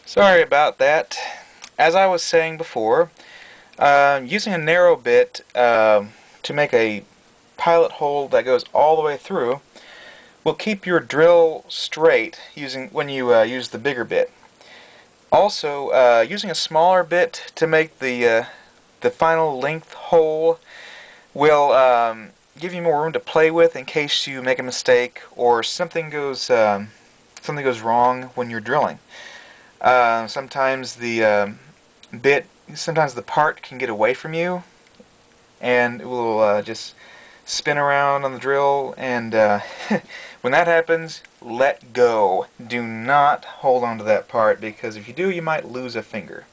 Sorry about that. As I was saying before, using a narrow bit to make a pilot hole that goes all the way through will keep your drill straight when you use the bigger bit. Also, using a smaller bit to make the final length hole will give you more room to play with in case you make a mistake or something goes wrong when you're drilling. Sometimes sometimes the part can get away from you, and it will just spin around on the drill. And when that happens, let go. Do not hold on to that part, because if you do, you might lose a finger,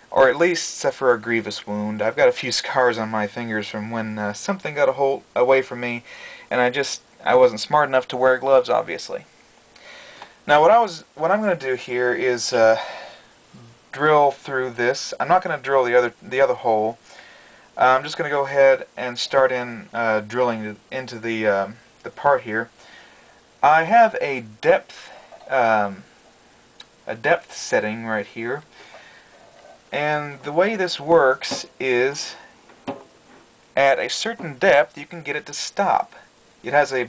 or at least suffer a grievous wound. I've got a few scars on my fingers from when something got away from me, and I wasn't smart enough to wear gloves, obviously. Now, what I'm going to do here is drill through this. I'm not going to drill the other hole. I'm just going to go ahead and start drilling into the part here. I have a depth setting right here, and the way this works is at a certain depth you can get it to stop. It has a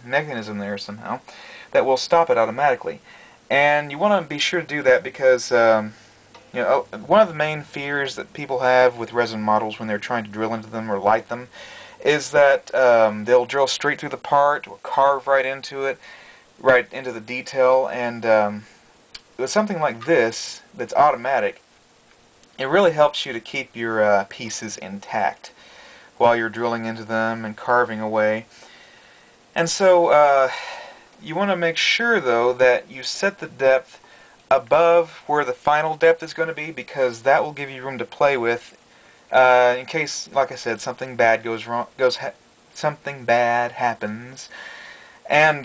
mechanism there somehow that will stop it automatically. And you want to be sure to do that because one of the main fears that people have with resin models when they're trying to drill into them or light them is that they'll drill straight through the part or carve right into it, right into the detail. And with something like this that's automatic, it really helps you to keep your pieces intact while you're drilling into them and carving away. And so you want to make sure, though, that you set the depth above where the final depth is going to be, because that will give you room to play with in case, like I said, something bad something bad happens. And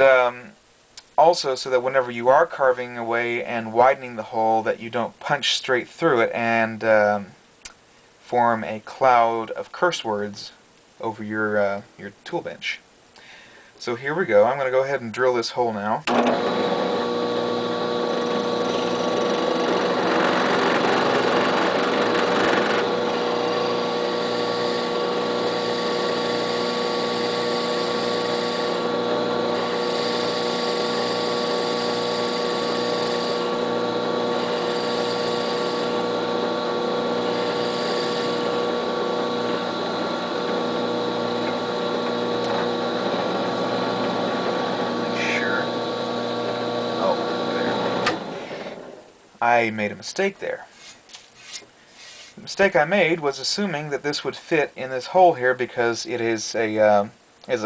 also so that whenever you are carving away and widening the hole, that you don't punch straight through it and form a cloud of curse words over your tool bench. So here we go. I'm going to go ahead and drill this hole now. I made a mistake there. The mistake I made was assuming that this would fit in this hole here because it is a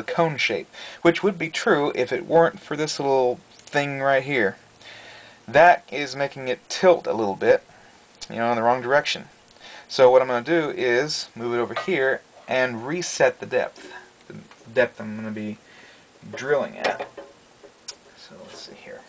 cone shape, which would be true if it weren't for this little thing right here. That is making it tilt a little bit, in the wrong direction. So what I'm going to do is move it over here and reset the depth I'm going to be drilling at. So let's see here.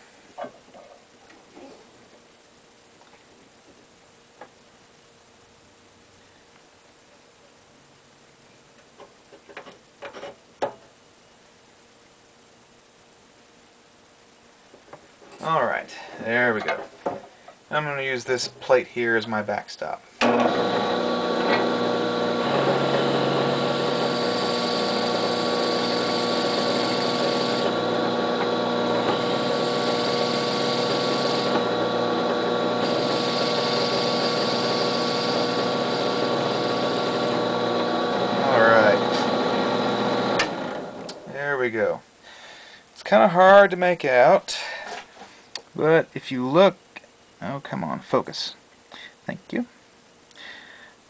Alright, there we go. I'm going to use this plate here as my backstop. Alright. There we go. It's kind of hard to make out, but if you look, oh come on, focus. Thank you.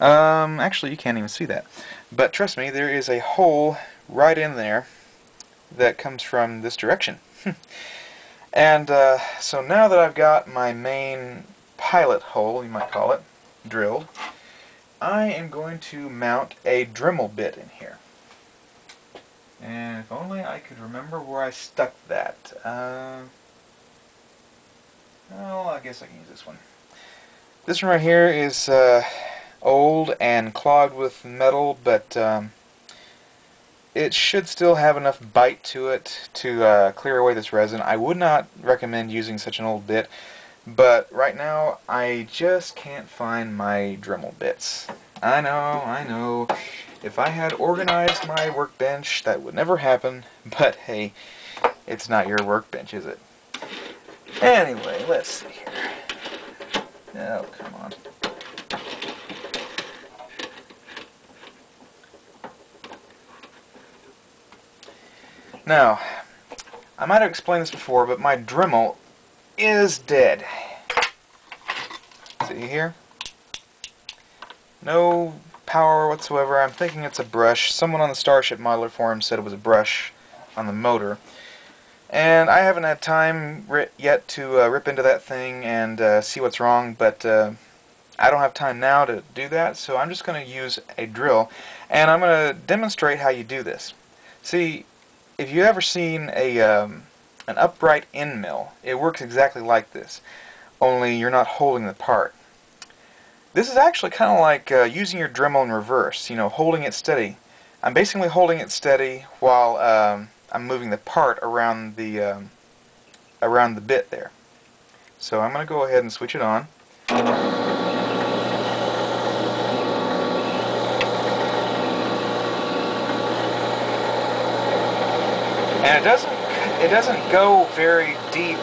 Actually you can't even see that. But trust me, there is a hole right in there that comes from this direction. And so now that I've got my main pilot hole, you might call it, drilled, I am going to mount a Dremel bit in here. And if only I could remember where I stuck that. Well, I guess I can use this one. This one right here is old and clogged with metal, but it should still have enough bite to it to clear away this resin. I would not recommend using such an old bit But right now, I just can't find my Dremel bits. I know. If I had organized my workbench, that would never happen. But hey, it's not your workbench, is it? Anyway, let's see here. Oh, come on. Now, I might have explained this before, but my Dremel is dead. See here? No power whatsoever. I'm thinking it's a brush. Someone on the Starship Modeler forum said it was a brush on the motor. And I haven't had time yet to rip into that thing and see what's wrong, but I don't have time now to do that, so I'm just going to use a drill, and I'm going to demonstrate how you do this. See, if you've ever seen an upright end mill, it works exactly like this, only you're not holding the part. This is actually kind of like using your Dremel in reverse, you know, holding it steady. I'm basically holding it steady while I'm moving the part around the bit there. So I'm going to go ahead and switch it on. And it doesn't go very deep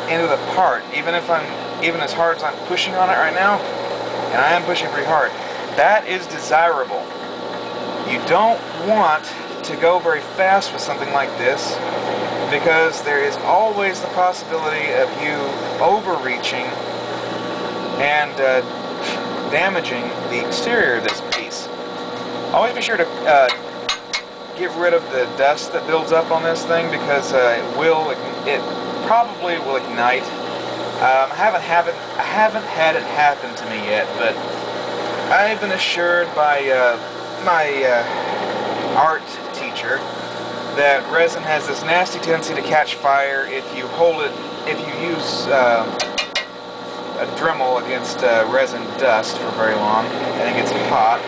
into the part, even as hard as I'm pushing on it right now, and I am pushing pretty hard. That is desirable. You don't want to go very fast with something like this, because there is always the possibility of you overreaching and damaging the exterior of this piece. Always be sure to get rid of the dust that builds up on this thing, because it probably will ignite. I haven't had it happen to me yet, but I've been assured by my art teacher that resin has this nasty tendency to catch fire if you use a Dremel against resin dust for very long, and it gets hot.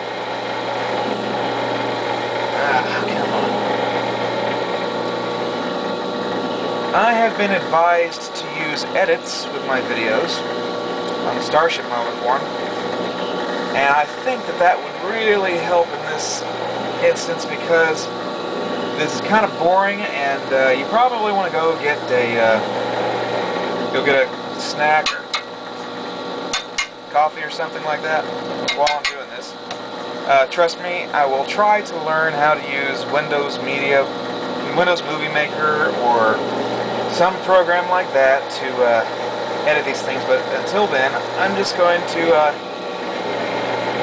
Come on. I have been advised to use edits with my videos on the Starship Modeler forum, and I think that would really help in this instance, because this is kind of boring, and you probably want to go get a snack or coffee or something like that while I'm doing this. Trust me, I will try to learn how to use Windows Movie Maker, or some program like that to edit these things, but until then, I'm just going to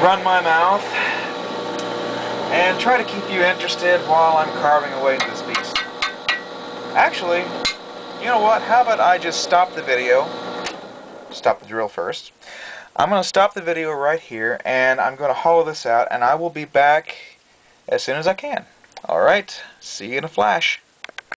run my mouth and try to keep you interested while I'm carving away at this beast. Actually, you know what? How about I just stop the video, stop the drill first. I'm going to stop the video right here, and I'm going to hollow this out, and I will be back as soon as I can. Alright, see you in a flash.